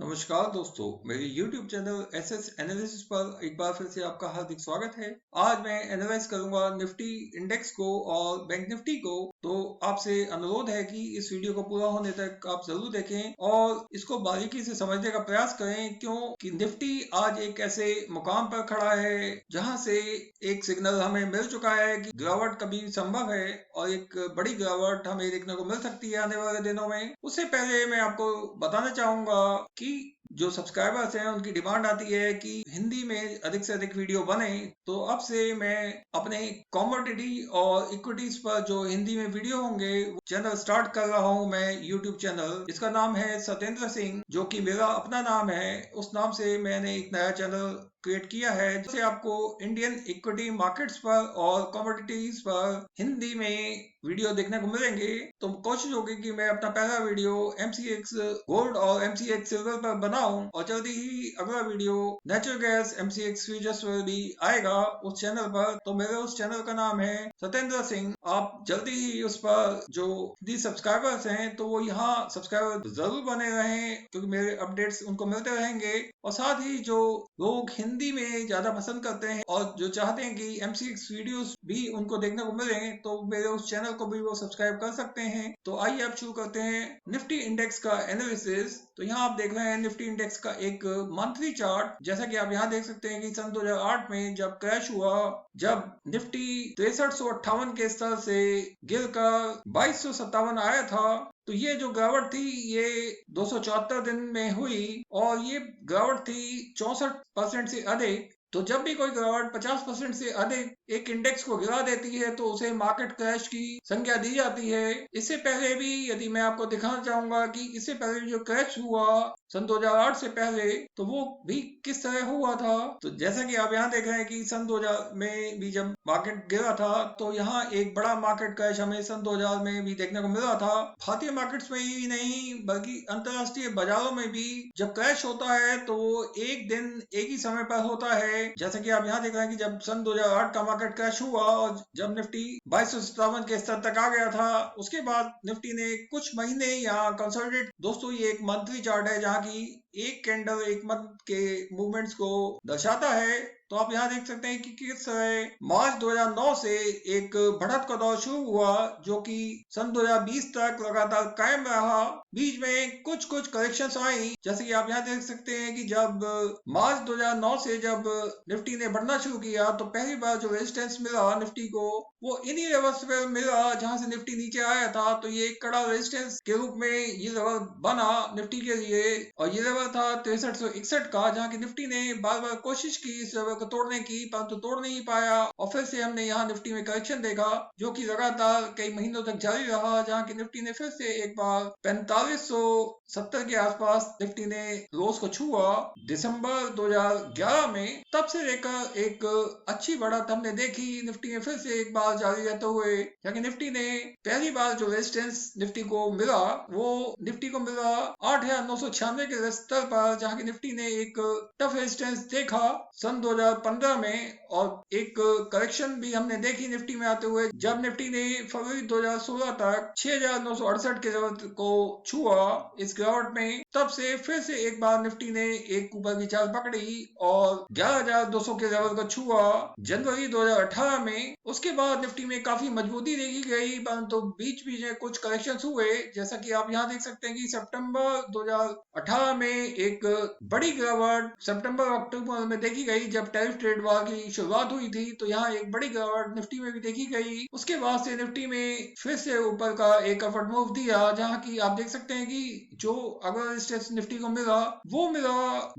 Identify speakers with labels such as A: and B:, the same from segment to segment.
A: नमस्कार दोस्तों, मेरे YouTube चैनल एसएस एनालिसिस पर एक बार फिर से आपका हार्दिक स्वागत है। आज मैं एनालाइज करूंगा निफ्टी इंडेक्स को और बैंक निफ्टी को। तो आपसे अनुरोध है कि इस वीडियो को पूरा होने तक आप जरूर देखें और इसको बारीकी से समझने का प्रयास करें, क्योंकि निफ्टी आज एक ऐसे मुकाम पर खड़ा है जहां से एक सिग्नल हमें मिल चुका है कि गिरावट कभी संभव है और एक बड़ी गिरावट हमें देखने को मिल सकती है आने वाले दिनों में। उससे पहले मैं आपको बताना चाहूंगा कि जो सब्सक्राइबर्स हैं उनकी डिमांड आती है कि हिंदी में अधिक से अधिक वीडियो बने, तो अब से मैं अपने कमोडिटी और इक्विटीज पर जो हिंदी में वीडियो होंगे वो चैनल स्टार्ट कर रहा हूं। मैं यूट्यूब चैनल, इसका नाम है सत्येंद्र सिंह, जो कि मेरा अपना नाम है। उस नाम से मैंने एक नया चैनल क्रिएट किया है जिससे आपको इंडियन इक्विटी मार्केट्स पर और कमोडिटीज पर हिंदी में वीडियो देखने को मिलेंगे। तो कोशिश होगी कि मैं अपना पहला वीडियो MCX गोल्ड और MCX सिल्वर पर बनाऊं और जल्दी ही अगला video natural gas MCX futures पर भी आएगा उस चैनल पर। तो मेरे उस चैनल का नाम है सत्येंद्र सिंह। आप जल्दी ही उस पर जो सब्सक्राइबर्स हैं तो वो यहाँ सब्सक्राइबर जरूर बने रहें, क्योंकि मेरे अपडेट्स उनको मिलते रहेंगे। और साथ ही जो लोग हिंदी में ज्यादा पसंद करते हैं और जो चाहते हैं कि MCX वीडियोस भी उनको देखने को मिले, तो मेरे उस चैनल को भी वो सब्सक्राइब कर सकते हैं। तो आइए आप शुरू करते हैं निफ्टी इंडेक्स का एनालिसिस। तो यहाँ आप देख रहे हैं निफ्टी इंडेक्स का एक मंथली चार्ट। जैसा कि आप यहाँ देख सकते हैं कि सन 2008 में जब क्रैश हुआ, जब निफ्टी 6358 के स्तर से गिरकर 2257 आया था, तो ये जो गिरावट थी ये 274 दिन में हुई और ये गिरावट थी 64% से अधिक। तो जब भी कोई गिरावट 50% से अधिक एक इंडेक्स को गिरा देती है तो उसे मार्केट क्रैश की संज्ञा दी जाती है। इससे पहले भी यदि मैं आपको दिखाना चाहूंगा कि इससे पहले जो क्रैश हुआ सन 2008 से पहले, तो वो भी किस तरह हुआ था। तो जैसा कि आप यहाँ देख रहे हैं कि सन 2000 में भी जब मार्केट गिरा था तो यहाँ एक बड़ा मार्केट क्रैश हमें सन 2000 में भी देखने को मिला था। भारतीय मार्केट्स में ही नहीं बल्कि अंतरराष्ट्रीय बाजारों में भी जब क्रैश होता है तो वो एक दिन एक ही समय पर होता है। जैसा कि आप यहाँ देख रहे हैं कि जब सन 2008 का मार्केट क्रैश हुआ और जब निफ्टी 2257 के स्तर तक आ गया था, उसके बाद निफ्टी ने कुछ महीने यहाँ कंसोलिडेट। दोस्तों ये एक मंथली चार्ट है जहाँ की एक कैंडल एक मंथ के मूवमेंट्स को दर्शाता है। तो आप यहाँ देख सकते हैं कि किस तरह मार्च 2009 से एक बढ़त का दौर शुरू हुआ जो कि सन 2020 तक लगातार कायम रहा। बीच में कुछ करेक्शंस आई, जैसे कि आप यहाँ देख सकते हैं कि जब मार्च 2009 से जब निफ्टी ने बढ़ना शुरू किया तो पहली बार जो रेजिस्टेंस मिला निफ्टी को वो इन्हीं लेवल्स पे मिला जहां से निफ्टी नीचे आया था। तो ये एक कड़ा रेजिस्टेंस के रूप में ये लेवल बना निफ्टी के लिए और ये लेवल था 6361 का, जहां की निफ्टी ने बार बार कोशिश की इस लेवल को तोड़ने की, परंतु तोड़ नहीं पाया। और फिर से हमने यहाँ निफ्टी में करेक्शन देखा जो कि लगातार कई महीनों तक जारी रहा, जहां की निफ्टी ने फिर से एक बार 4570 के आसपास निफ्टी ने लोस को छुआ दिसंबर 2011 में। तब से लेकर एक अच्छी बढ़त हमने देखी निफ्टी में फिर से एक बार जारी रहते हुए, यानी निफ्टी ने पहली बार जो रेजिस्टेंस निफ्टी को मिला वो निफ्टी को मिला 8996 के स्तर पर, जहां की निफ्टी ने एक टफ रेजिस्टेंस देखा सन 2015 में और एक करेक्शन भी हमने देखी निफ्टी में आते हुए जब निफ्टी ने फरवरी 2016 तक 6968 के लेवल को छुआ इस गिरावट में। तब से फिर से एक बार निफ्टी ने एक ऊपर की चाल पकड़ी और 11200 के लेवल को छुआ जनवरी 2018 में। उसके बाद निफ्टी में काफी मजबूती देखी गई, परंतु बीच बीच में कुछ करेक्शन हुए, जैसा कि आप यहाँ देख सकते हैं कि सितंबर 2018 में एक बड़ी गिरावट सितंबर अक्टूबर में देखी गई जब टैरिफ ट्रेड वॉर की शुरुआत हुई थी। तो यहाँ एक बड़ी गिरावट निफ्टी में भी देखी गई। उसके बाद से निफ्टी में फिर से ऊपर का एक अपवर्ड मूव दिया, जहाँ की आप देख सकते हैं कि जो अगला रेजिस्टेंस निफ्टी को मिला वो मिला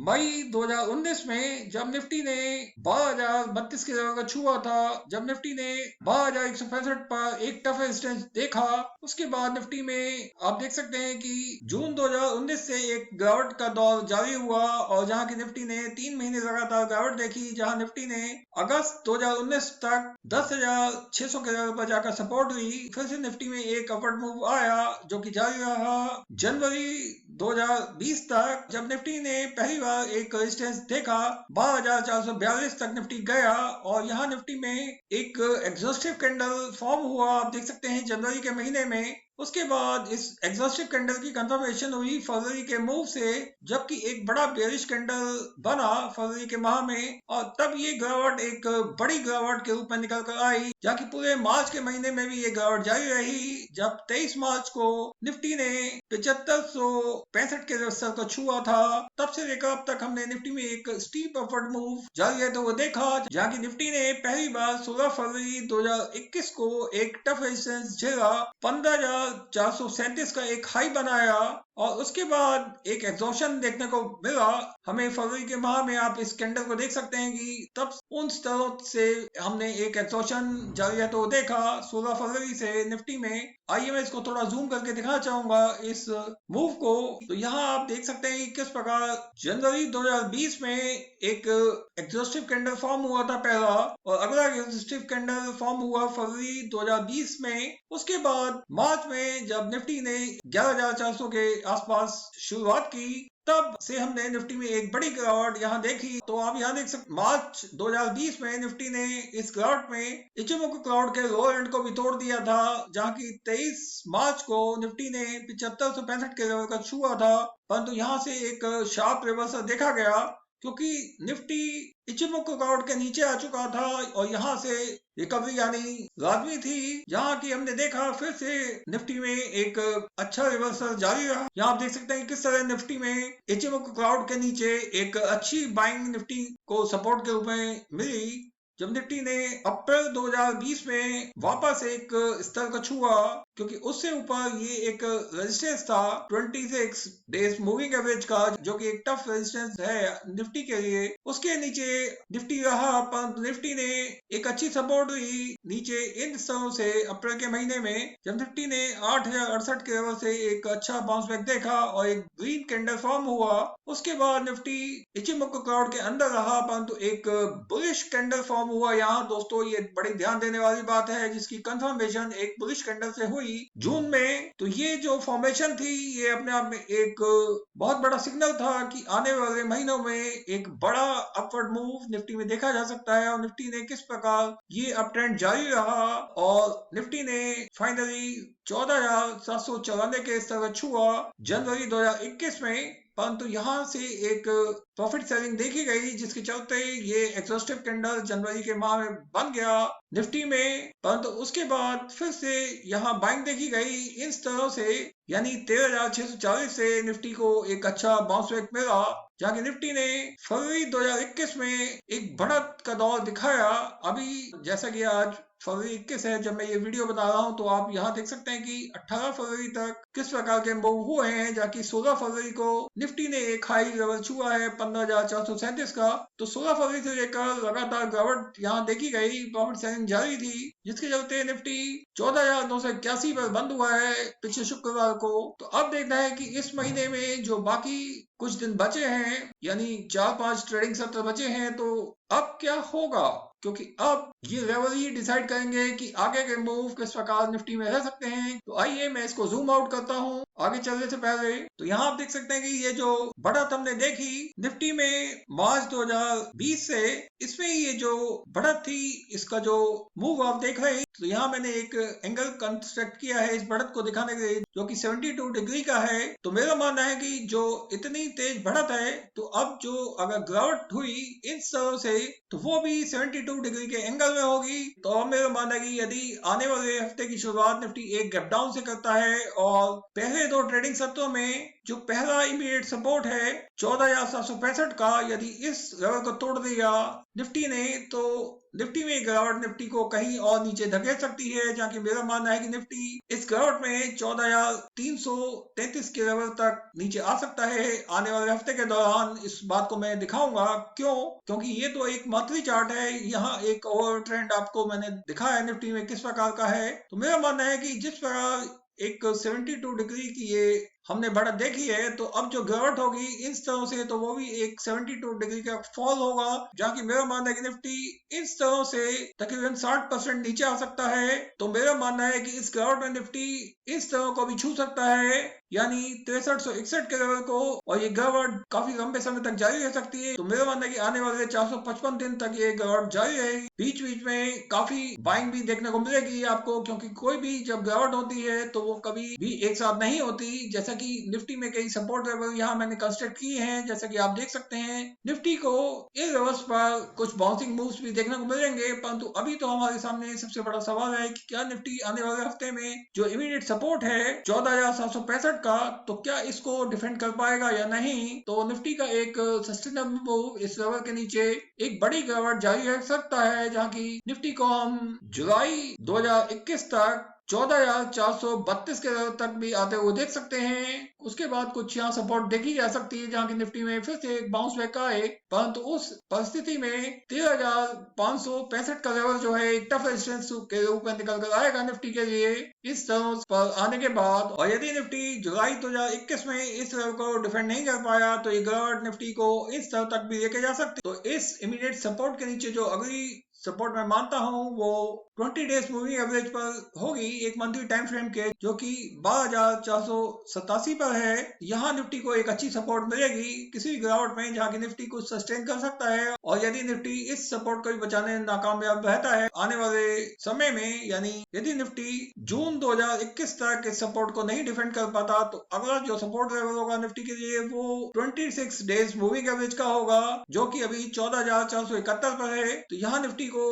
A: मई 2019 में, जब निफ्टी ने 12032 के लेवल का छुआ था, जब निफ्टी ने 12165 पर एक टफ रेजिस्टेंस देखा। उसके बाद निफ्टी में आप देख सकते हैं कि जून 2019 से एक गिरावट का दौर जारी हुआ और जहां की निफ्टी ने 3 महीने लगातार गिरावट देखी, जहां निफ्टी ने अगस्त 2019 तक 10,600 के लेवल पर जाकर सपोर्ट ली। फिर से निफ्टी में एक अपवर्ड मूव आया जो कि जारी रहा जनवरी 2020 तक, जब निफ्टी ने पहली बार एक रेजिस्टेंस देखा 12442 तक निफ्टी गया और यहाँ निफ्टी में एक एग्जॉस्टिव कैंडल फॉर्म हुआ। आप देख सकते हैं जनवरी के महीने में उसके बाद इस एग्जॉस्टिव कैंडल की कंफर्मेशन हुई फरवरी के मूव से, जबकि एक बड़ा बेयरिश कैंडल बना फरवरी के माह में, और तब ये गिरावट एक बड़ी गिरावट के रूप में निकल कर आई, जबकि पूरे मार्च के महीने में भी ये गिरावट जारी रही। जब 23 मार्च को निफ्टी ने 7565 के स्तर को छुआ था, तब से लेकर अब तक हमने निफ्टी में एक स्टीप अपवर्ड मूव जारी है तो वो देखा, जहाँ की निफ्टी ने पहली बार 16 फरवरी 2021 को एक टफ रेजिस्टेंस झेला, 15,437 का एक हाई बनाया, और उसके बाद एक एग्जॉशन देखने को मिला हमें फरवरी के माह में। आप इस कैंडल को देख सकते हैं कि तब उन स्तरों से हमने एक एग्जॉशन जारी है तो देखा 16 फरवरी से निफ्टी में। आइए मैं इसको थोड़ा जूम करके दिखाना चाहूंगा इस मूव को। तो यहाँ आप देख सकते हैं कि किस प्रकार जनवरी 2020 में एक एग्जॉस्टिव कैंडल फॉर्म हुआ था पहला, और अगला एग्जॉस्टिव कैंडल फॉर्म हुआ फरवरी 2020 में। उसके बाद मार्च में जब निफ्टी ने 11,400 के आसपास शुरुआत की, तब से हमने निफ्टी में एक बड़ी गिरावट यहाँ देखी। तो आप यहाँ देख सकते मार्च 2020 में निफ्टी ने इस गिरावट में इचिमोकु क्लाउड के लोअर एंड को भी तोड़ दिया था, जहाँ की 23 मार्च को निफ्टी ने 7565 के लेवल का छुआ था, परंतु यहाँ से एक शार्प रिवर्सल देखा गया, क्योंकि निफ्टी इचिमोकु क्लाउड के नीचे आ चुका था और यहाँ से रिकवरी यानी लाजमी थी, जहाँ की हमने देखा फिर से निफ्टी में एक अच्छा रिवर्सल जारी रहा। यहाँ आप देख सकते हैं किस तरह निफ्टी में इचिमोकु क्लाउड के नीचे एक अच्छी बाइंग निफ्टी को सपोर्ट के रूप में मिली, जब निफ्टी ने अप्रैल 2020 में वापस एक स्तर को छुआ, क्योंकि उससे ऊपर ये एक रेजिस्टेंस था 26 डेज मूविंग एवरेज का, जो कि एक टफ रेजिस्टेंस है निफ्टी के लिए। उसके नीचे निफ्टी रहा, पर निफ्टी ने एक अच्छी सपोर्ट ली नीचे इन स्तरों से अप्रैल के महीने में, जब निफ्टी ने 8,068 के लेवल से एक अच्छा बाउंस बैक देखा और एक ग्रीन कैंडल फॉर्म हुआ। उसके बाद निफ्टी इचिमोकु क्लाउड के अंदर रहा, परंतु एक बुलिश कैंडल फॉर्म हुआ। यहाँ दोस्तों ये बड़ी ध्यान देने वाली बात है, जिसकी कंफर्मेशन एक बुलिश कैंडल से हुई जून में। तो ये जो फॉर्मेशन थी ये अपने आप में एक बहुत बड़ा सिग्नल था कि आने वाले महीनों में एक बड़ा अपवर्ड मूव निफ्टी में देखा जा सकता है, और निफ्टी ने किस प्रकार ये अप ट्रेंड जारी रहा, और निफ्टी ने फाइनली 14,794 के स्तर छुआ जनवरी 2021 में। परंतु यहाँ से एक प्रॉफिट सेलिंग देखी गई, जिसके चलते ये एग्जॉस्टिव कैंडल जनवरी के माह में बन गया निफ्टी में, परंतु उसके बाद फिर से यहाँ बाइंग देखी गई इन स्तरों से, यानी 13,640 से निफ्टी को एक अच्छा बाउंस बैक मिला, जहाँ की निफ्टी ने फरवरी 2021 में एक बढ़त का दौर दिखाया। अभी जैसा कि आज फरवरी 21 है जब मैं ये वीडियो बता रहा हूँ, तो आप यहाँ देख सकते हैं कि 18 फरवरी तक किस प्रकार के मूव हुए हैं, जहाँ की 16 फरवरी को निफ्टी ने एक हाई लेवल छुआ है 15,437 का। तो 16 फरवरी से लेकर लगातार गिरावट यहाँ देखी गई, प्रॉफिट सेलिंग जारी थी, जिसके चलते निफ्टी 14,981 पर बंद हुआ है पिछले शुक्रवार को। तो अब देखना है कि इस महीने में जो बाकी कुछ दिन बचे हैं, यानी 4-5 ट्रेडिंग सत्र बचे हैं, तो अब क्या होगा, क्योंकि अब ये लेवल ही डिसाइड करेंगे कि आगे के मूव किस प्रकार निफ्टी में रह सकते हैं। तो आइए मैं इसको जूम आउट करता हूँ आगे चलने से पहले। तो यहाँ आप देख सकते हैं कि ये जो बढ़त हमने देखी निफ्टी में मार्च 2020 से, इसमें ये जो बढ़त थी इसका जो मूव आप देख रहे हैं, तो यहाँ मैंने एक एंगल कंस्ट्रक्ट किया है इस बढ़त को दिखाने के लिए, जो कि 72 डिग्री का है। तो मेरा मानना है कि जो इतनी तेज बढ़त है, तो अब जो अगर गिरावट हुई इन स्तरों से, तो वो भी 72 डिग्री के एंगल में होगी। तो अब मेरा मानना है कि यदि आने वाले हफ्ते की शुरुआत निफ्टी एक गैप डाउन से करता है, और पहले 2 ट्रेडिंग सत्रों में जो पहला इमीडिएट सपोर्ट है 14,765 का, यदि इस लेवल को तोड़ दिया निफ्टी ने, तो निफ्टी में गिरावट निफ्टी को कहीं और नीचे धकेल सकती है, जहाँ की मेरा मानना है कि निफ्टी इस गिरावट में 14,333 के लेवल तक नीचे आ सकता है आने वाले हफ्ते के दौरान। इस बात को मैं दिखाऊंगा, क्योंकि ये तो एक मंथली चार्ट है, यहाँ एक ओवर ट्रेंड आपको मैंने दिखाया है निफ्टी में किस प्रकार का है। तो मेरा मानना है कि जिस प्रकार एक 72 डिग्री की ये हमने बढ़त देखी है, तो अब जो गिरावट होगी इस तरह से, तो वो भी एक 72 डिग्री का फॉल होगा, जहाँ की मेरा मानना है कि निफ्टी इस तरह से तकरीबन 60% नीचे आ सकता है। तो मेरा मानना है कि इस गिरावट में निफ्टी इस तरह को भी छू सकता है, यानी 6361 के लेवल को, और ये गिरावट काफी लंबे समय तक जारी रह सकती है। तो मेरा मानना है कि आने वाले 455 दिन तक ये गिरावट जारी रहेगी। बीच बीच में काफी बाइंग भी देखने को मिलेगी आपको, क्योंकि कोई भी जब गिरावट होती है तो वो कभी भी एक साथ नहीं होती। जैसा कि निफ्टी में कई सपोर्ट लेवल यहाँ मैंने कंस्ट्रक्ट किए हैं, जैसा कि आप देख सकते हैं निफ्टी को इन लेवल्स पर कुछ बाउंसिंग मूव्स भी देखने को मिलेंगे। परंतु अभी तो हमारे सामने सबसे बड़ा सवाल है कि क्या निफ्टी आने वाले हफ्ते में जो इमीडिएट सपोर्ट है 14,765 का, तो क्या इसको डिफेंड कर पाएगा या नहीं। तो निफ्टी का एक सस्टेनेबल मूव इस लेवल के नीचे एक बड़ी गिरावट जारी रह सकता है, जहां की निफ्टी को हम जुलाई 2021 तक 14,432 के लेवल तक भी आते हुए देख सकते हैं। उसके बाद कुछ यहाँ सपोर्ट देखी जा सकती है, जहाँ की निफ्टी में फिर से एक बाउंस बैक आए, परंतु उस परिस्थिति में 13,565 का लेवल जो है एक टफ रेजिस्टेंस के रूप में निकल कर आएगा निफ्टी के लिए इस तरह पर आने के बाद। और यदि निफ्टी जुलाई 2021 में इस लेवल को डिफेंड नहीं कर पाया, तो ये गिरावट निफ्टी को इस स्तर तक भी लेके जा सकती है। तो इस इमीडिएट सपोर्ट के नीचे जो अगली सपोर्ट मैं मानता हूं वो 20 डेज मूविंग एवरेज पर होगी, एक मंथली टाइम फ्रेम के, जो कि 12,487 पर है। यहाँ निफ्टी को एक अच्छी सपोर्ट मिलेगी किसी भी गिरावट में, जहाँ की निफ्टी को सस्टेन कर सकता है। और यदि निफ्टी इस सपोर्ट को भी बचाने में नाकामयाब रहता है आने वाले समय में, यानी यदि निफ्टी जून 2021 तक इस सपोर्ट को नहीं डिफेंड कर पाता, तो अगला जो सपोर्ट लेवल होगा निफ्टी के लिए वो 26 डेज मूविंग एवरेज का होगा, जो कि अभी 14,471 पर है। तो यहाँ निफ्टी को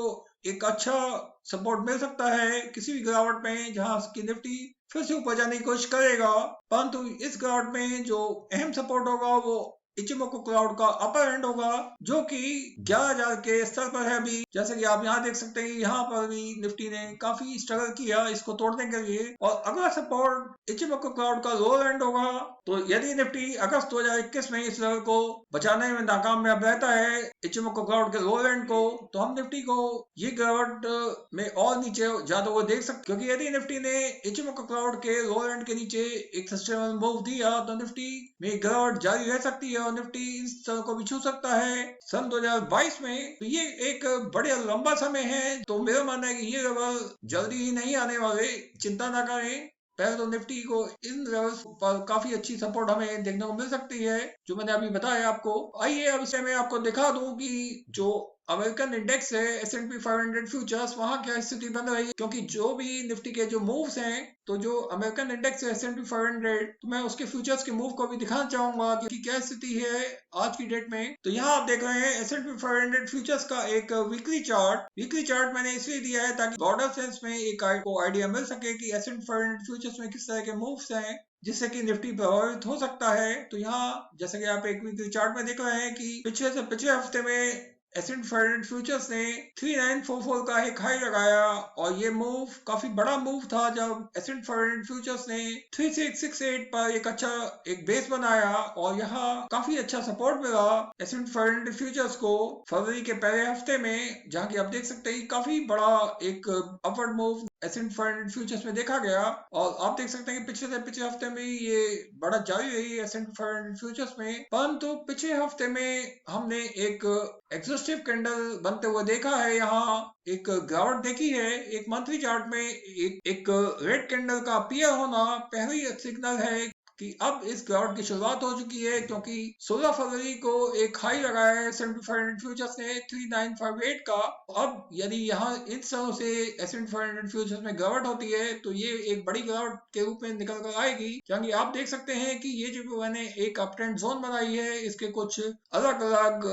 A: एक अच्छा सपोर्ट मिल सकता है किसी भी गिरावट में, जहां की निफ्टी फिर से ऊपर जाने की कोशिश करेगा। परंतु इस गिरावट में जो अहम सपोर्ट होगा वो इचिमोको क्लाउड का अपर एंड होगा, जो कि 11,000 के स्तर पर है अभी। जैसे कि आप यहाँ देख सकते हैं, यहाँ पर भी निफ्टी ने काफी स्ट्रगल किया इसको तोड़ने के लिए। और अगला सपोर्ट इचिमोको क्लाउड का लोअर एंड होगा। तो यदि निफ्टी अगस्त 2021 में इस लेवल को बचाने में नाकामयाब रहता है इचिमोको क्लाउड के लोअर एंड को, तो हम निफ्टी को ये गिरावट में और नीचे जाते हुए देख सकते, क्योंकि यदि निफ्टी ने इचिमोको क्लाउड के लोअर एंड के नीचे एक सस्टेनेबल मूव दिया, तो निफ्टी में गिरावट जारी रह सकती है और निफ्टी इस स्तर को भी छू सकता है सन 2022 में। तो ये एक बड़े लंबा समय है, तो मेरा मानना है कि ये लेवल जल्दी ही नहीं आने वाले, चिंता ना करें। पहले तो निफ्टी को इन लेवल्स पर काफी अच्छी सपोर्ट हमें देखने को मिल सकती है, जो मैंने अभी बताया आपको। आइए अब इसे मैं आपको दिखा दूं कि जो अमेरिकन इंडेक्स है S&P 500 फ्यूचर्स, वहां क्या स्थिति बन रही है। क्योंकि जो भी निफ्टी के जो मूव्स हैं, तो जो अमेरिकन इंडेक्स है S&P 500, तो मैं उसके फ्यूचर्स के मूव को भी दिखाना चाहूंगा कि क्या स्थिति है आज की डेट में। तो यहाँ आप देख रहे हैं S&P 500 फ्यूचर्स का एक वीकली चार्ट। वीकली चार्ट मैंने इसलिए दिया है ताकि ब्रॉडर सेंस में एक आपको आइडिया मिल सके कि S&P 500 फ्यूचर्स में किस तरह के मूव्स हैं जिससे कि निफ्टी प्रभावित हो सकता है। तो यहाँ जैसे कि आप एक वीकली चार्ट में देख रहे हैं कि पिछले हफ्ते में S&P 500 फ्यूचर्स ने 3944 का एक हाई लगाया, और ये मूव काफी बड़ा मूव था जब S&P 500 फ्यूचर्स ने 3668 पर एक अच्छा एक बेस बनाया, और यहाँ काफी अच्छा सपोर्ट मिला S&P 500 फ्यूचर्स को फरवरी के पहले हफ्ते में, जहाँ की आप देख सकते हैं काफी बड़ा एक अपवर्ड मूव S&P 500 फ्यूचर्स में देखा गया। और आप देख सकते हैं कि पिछले हफ्ते में ये बड़ा जारी रही S&P 500 फ्यूचर्स में। परंतु पिछले हफ्ते में हमने एक एग्जॉस्टिव कैंडल बनते हुए देखा है, यहाँ एक गिरावट देखी है। एक मंथली चार्ट में एक रेड कैंडल का अपीयर होना पहली सिग्नल है कि अब इस गिरावट की शुरुआत हो चुकी है, क्योंकि 16 फरवरी को एक हाई लगाया है S&P 500 फ्यूचर्स ने 3958 का। अब यदि यहाँ इस तरह से S&P 500 फ्यूचर्स में गिरावट होती है, तो ये एक बड़ी गिरावट के रूप में निकल कर आएगी, क्योंकि आप देख सकते हैं कि ये जो मैंने एक अप ट्रेंड जोन बनाई है, इसके कुछ अलग अलग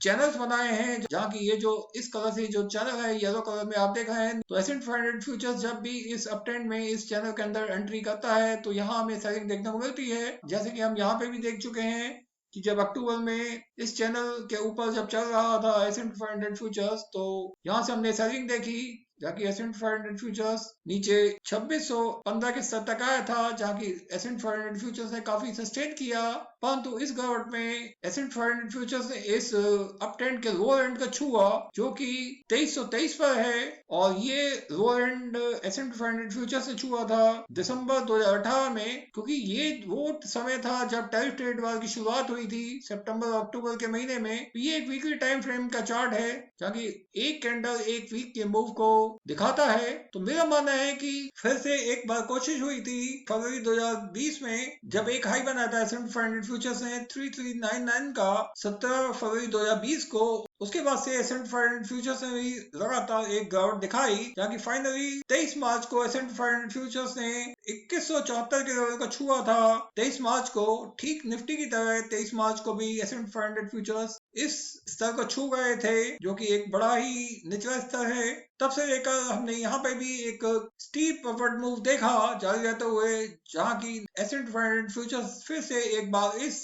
A: चैनल्स बनाए हैं, जहाँ की ये जो इस कलर से जो चैनल है येलो कलर में आप देख रहे हैं। तो S&P 500 फ्यूचर्स जब भी इस अप ट्रेंड में इस चैनल के अंदर एंट्री करता है, तो यहाँ हमें सेलिंग देखने को मिलती है, जैसे कि हम यहाँ पे भी देख चुके हैं कि जब अक्टूबर में इस चैनल के ऊपर जब चल रहा था S&P 500 फ्यूचर्स, तो यहाँ से हमने सेलिंग देखी, जबकि S&P 500 फ्यूचर्स नीचे 2615 के स्तर तक आया था, जहाँ की S&P 500 फ्यूचर्स ने काफी सस्टेन किया। परंतु इस गिरावट में S&P 500 फ्यूचर्स ने इस अप ट्रेंड के लोअर एंड का छुआ, जो कि 2323 पर है। और ये लोअर एंड S&P 500 फ्यूचर से छुआ था दिसंबर 2018 में, क्योंकि ये वो समय था जब टैरिफ ट्रेड वार की शुरुआत हुई थी सितंबर अक्टूबर के महीने में। तो ये एक वीकली टाइम फ्रेम का चार्ट है जहाँ की एक कैंडल एक वीक के मूव को दिखाता है। तो मेरा मानना है कि फिर से एक बार कोशिश हुई थी फरवरी 2020 में, जब एक हाई बना था S&P 500 फ्यूचर्स ने 3399 का 17 फरवरी 2020 को। उसके बाद से S&P 500 फ्यूचर्स ने भी लगातार एक गिरावट दिखाई, जहाँ फाइनली 23 मार्च को S&P 500 फ्यूचर्स ने 2174 के लेवल को छुआ था। 23 मार्च को ठीक निफ्टी की तरह 23 मार्च को भी S&P 500 फ्यूचर्स इस स्तर को छू गए थे, जो कि एक बड़ा ही निचला स्तर है। तब से लेकर हमने यहाँ पे भी एक स्टीप अपवर्ड मूव देखा जारी रहते हुए, जहाँ की S&P 500 फ्यूचर्स फिर से एक बार इस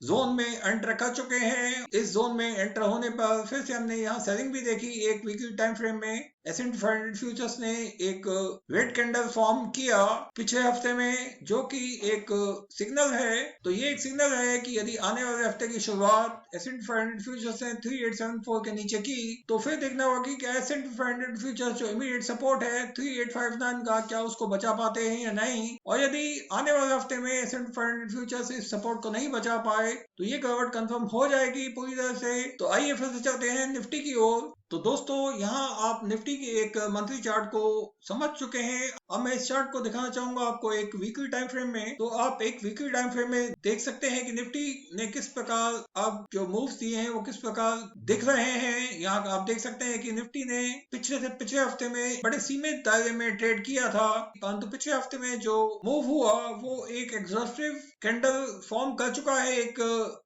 A: जोन में एंटर कर चुके हैं। इस जोन में एंटर होने पर फिर से हमने यहाँ सेलिंग भी देखी एक वीकली टाइम फ्रेम में। S&P 500 फ्यूचर्स ने एक रेड कैंडल फॉर्म किया पिछले हफ्ते में, जो कि एक सिग्नल है। तो ये एक सिग्नल है कि यदि आने वाले हफ्ते की शुरुआत S&P 500 फ्यूचर्स ने 3874 के नीचे की, तो फिर देखना होगा कि क्या S&P 500 फ्यूचर्स जो इमीडिएट सपोर्ट है 3859 का, क्या उसको बचा पाते हैं या नहीं। और यदि आने वाले हफ्ते में S&P 500 फ्यूचर्स इस सपोर्ट को नहीं बचा पाए तो ये गिरावट कंफर्म हो जाएगी पूरी तरह से। तो आइए फिर से चलते हैं निफ्टी की ओर। तो दोस्तों, यहाँ आप निफ्टी की एक मंथली चार्ट को समझ चुके हैं। अब मैं इस चार्ट को दिखाना चाहूंगा आपको एक वीकली टाइम फ्रेम में। तो आप एक वीकली टाइम फ्रेम में देख सकते हैं कि निफ्टी ने किस प्रकार अब जो मूव्स दिए हैं वो किस प्रकार दिख रहे हैं। यहाँ आप देख सकते हैं कि निफ्टी ने पिछले हफ्ते में बड़े सीमित दायरे में ट्रेड किया था, परंतु पिछले हफ्ते में जो मूव हुआ वो एक एग्जॉस्टिव कैंडल फॉर्म कर चुका है एक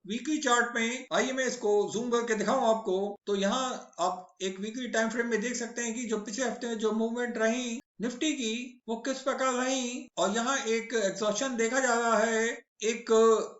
A: वीकली चार्ट में। आइए मैं इसको जूम करके दिखाऊं आपको। तो यहाँ आप एक वीकली टाइम फ्रेम में देख सकते हैं कि जो पिछले हफ्ते में जो मूवमेंट रही निफ्टी की वो किस प्रकार रही। और यहाँ एक एग्जॉशन देखा जा रहा है। एक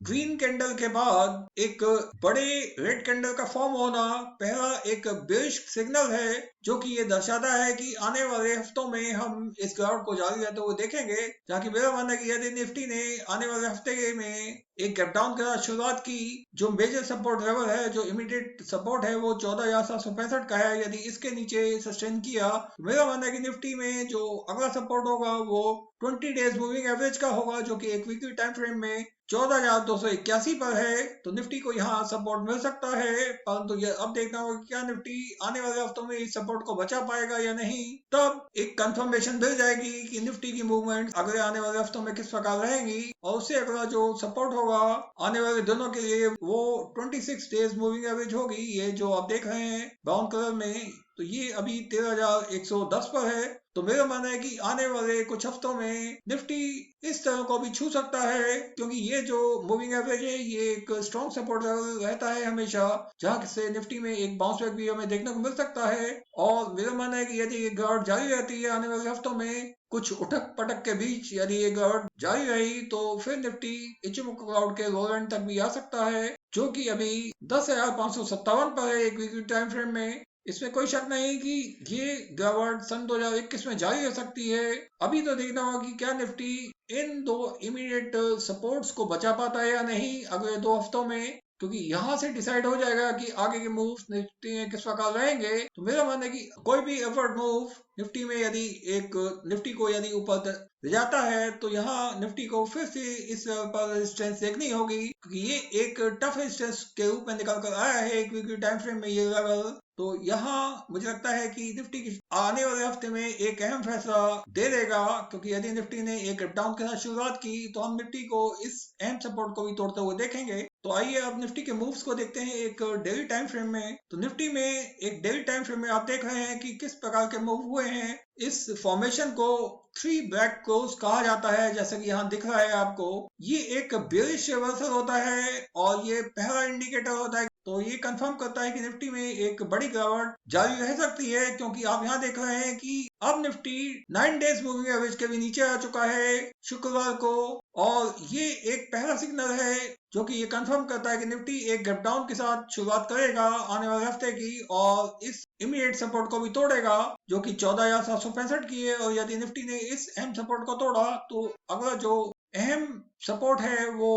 A: ग्रीन कैंडल के बाद एक बड़े रेड कैंडल का फॉर्म होना पहला एक बेरिश सिग्नल है, जो कि ये दर्शाता है कि आने वाले हफ्तों में हम इस गिरावट को जारी रहते हुए देखेंगे। जहाँ की मेरा मानना है कि यदि निफ्टी ने आने वाले हफ्ते में एक गैप डाउन के साथ शुरुआत की, जो मेजर सपोर्ट लेवल है, जो इमीडिएट सपोर्ट है वो 14,765 का है, यदि इसके नीचे सस्टेन किया तो मेरा मानना है कि निफ्टी में जो अगला सपोर्ट होगा वो 20 डेज मूविंग एवरेज का होगा, जो कि एक वीकली टाइम फ्रेम में 14,281 पर है। तो निफ्टी को यहाँ सपोर्ट मिल सकता है, परंतु ये अब देखना होगा कि क्या निफ्टी आने वाले हफ्तों में इस सपोर्ट को बचा पाएगा या नहीं। तब एक कंफर्मेशन मिल जाएगी कि निफ्टी की मूवमेंट अगले आने वाले हफ्तों में किस प्रकार रहेंगी। और उससे अगला जो सपोर्ट होगा आने वाले दिनों के लिए वो 26 डेज मूविंग एवरेज होगी, ये जो आप देख रहे हैं ब्राउन कलर में। तो ये अभी 13,110 पर है। तो मेरा मानना है कि आने वाले कुछ हफ्तों में निफ्टी इस तरह को भी छू सकता है, क्योंकि ये जो मूविंग एवरेज है ये एक स्ट्रॉन्ग सपोर्ट लेवल रहता है हमेशा, जहां से निफ्टी में एक बाउंस बैक भी हमें देखने को मिल सकता है। और मेरा मानना है कि यदि ये गिरावट जारी रहती है आने वाले हफ्तों में, कुछ उठक पटक के बीच यदि ये गिरावट जारी रही, तो फिर निफ्टी इचिमोको क्लाउड के लोअर एंड तक भी आ सकता है, जो कि अभी 10,557 पर है एक वीकली टाइम फ्रेम में। इसमें कोई शक नहीं कि ये गिरावट सन 2021 में जारी रह सकती है। अभी तो देखना होगा कि क्या निफ्टी इन दो इमीडिएट सपोर्ट्स को बचा पाता है या नहीं अगले 2 हफ्तों में, क्योंकि यहाँ से डिसाइड हो जाएगा कि आगे के मूव्स निफ्टी में किस प्रकार रहेंगे। तो मेरा मानना है कि कोई भी एफर्ट मूव निफ्टी में यदि एक निफ्टी को यदि ऊपर ले जाता है तो यहाँ निफ्टी को फिर से इस पर रेजिस्टेंस देखनी होगी, क्योंकि ये एक टफ रेजिस्टेंस के रूप में निकल कर आया है एक वीकली टाइम फ्रेम में ये लेवल। तो यहाँ मुझे लगता है कि निफ्टी की आने वाले हफ्ते में एक अहम फैसला दे देगा, क्योंकि यदि निफ्टी ने एक डाउन के साथ शुरुआत की तो हम निफ्टी को इस अहम सपोर्ट को भी तोड़ते हुए देखेंगे। तो आइए अब निफ्टी के मूव्स को देखते हैं एक डेली टाइम फ्रेम में। तो निफ्टी में एक डेली टाइम फ्रेम में आप देख रहे हैं कि किस प्रकार के मूव हुए हैं। इस फॉर्मेशन को 3 ब्लैक क्लोज कहा जाता है, जैसा कि यहाँ दिख रहा है आपको। ये एक बेरिश रिवर्सल होता है और ये पहला इंडिकेटर होता है। तो ये कंफर्म करता है कि निफ्टी में एक बड़ी गिरावट जारी रह सकती है, क्योंकि आप यहाँ देख रहे हैं कि अब निफ्टी 9 डेज मूविंग एवरेज के भी नीचे आ चुका है शुक्रवार को। और ये एक पहला सिग्नल है जो कि ये कंफर्म करता है कि निफ्टी एक गैप डाउन के साथ शुरुआत करेगा आने वाले हफ्ते की, और इस इमीडिएट सपोर्ट को भी तोड़ेगा जो कि 14,765 की है। और यदि निफ्टी ने इस अहम सपोर्ट को तोड़ा तो अगला जो अहम सपोर्ट है वो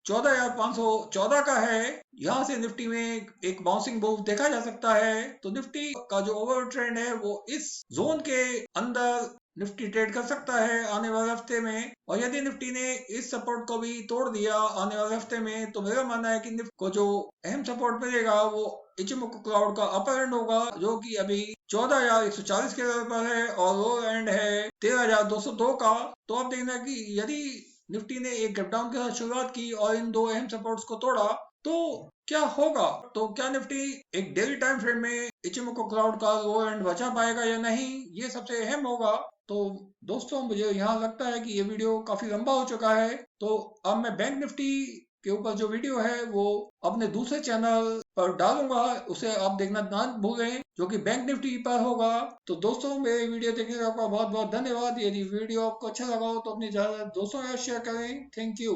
A: 14,514 का है। यहाँ से निफ्टी में एक बाउंसिंग मूव देखा जा सकता है। तो निफ्टी का जो ओवर ट्रेंड है वो इस जोन के अंदर निफ्टी ट्रेड कर सकता है आने वाले हफ्ते में। और यदि निफ्टी ने इस सपोर्ट को भी तोड़ दिया आने वाले हफ्ते में, तो मेरा मानना है कि निफ्टी को जो अहम सपोर्ट मिलेगा वो इचिमोकु क्लाउड का अपर एंड होगा, जो कि अभी 14,140 के लेवल पर है, और लोअर एंड है 13,202 का। तो आप देखना कि यदि निफ्टी ने एक गैप डाउन के साथ शुरुआत की और इन दो अहम सपोर्ट्स को तोड़ा तो क्या होगा। तो क्या निफ्टी एक डेली टाइम फ्रेम में इचिमोकु क्लाउड का लोअर एंड बचा पाएगा या नहीं, ये सबसे अहम होगा। तो दोस्तों, मुझे यहाँ लगता है कि ये वीडियो काफी लंबा हो चुका है, तो अब मैं बैंक निफ्टी के ऊपर जो वीडियो है वो अपने दूसरे चैनल पर डालूंगा, उसे आप देखना ना भूलें, जो कि बैंक निफ्टी पर होगा। तो दोस्तों, मेरे वीडियो देखने का आपका बहुत बहुत धन्यवाद। यदि वीडियो आपको अच्छा लगा हो तो अपने ज्यादा दोस्तों के साथ शेयर करें। Thank you.